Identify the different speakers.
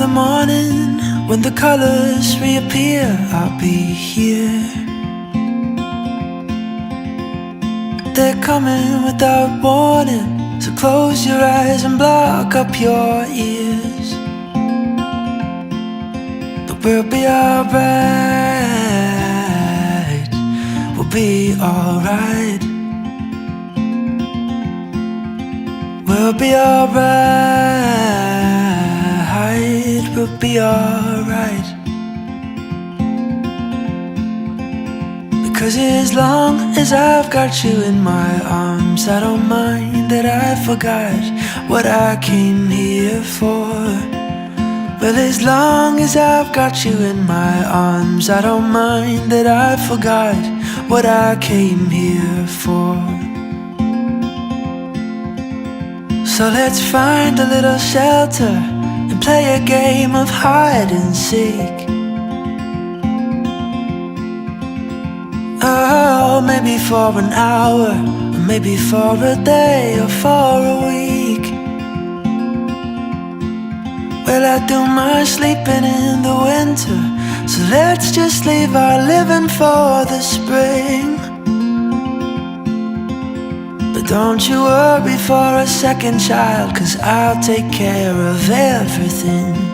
Speaker 1: morning, when the colors reappear, I'll be here. They're coming without warning, so close your eyes and block up your ears. But we'll be alright, we'll be alright. We'll be alright, we'll be alright. Because as long as I've got you in my arms, I don't mind that I forgot what I came here for. Well, as long as I've got you in my arms, I don't mind that I forgot what I came here for. So let's find a little shelter and play a game of hide and seek. Oh, maybe for an hour, or maybe for a day, or for a week. Well, I do my sleeping in the winter, so let's just leave our living for the spring. But don't you worry for a second, child, 'cause I'll take care of everything.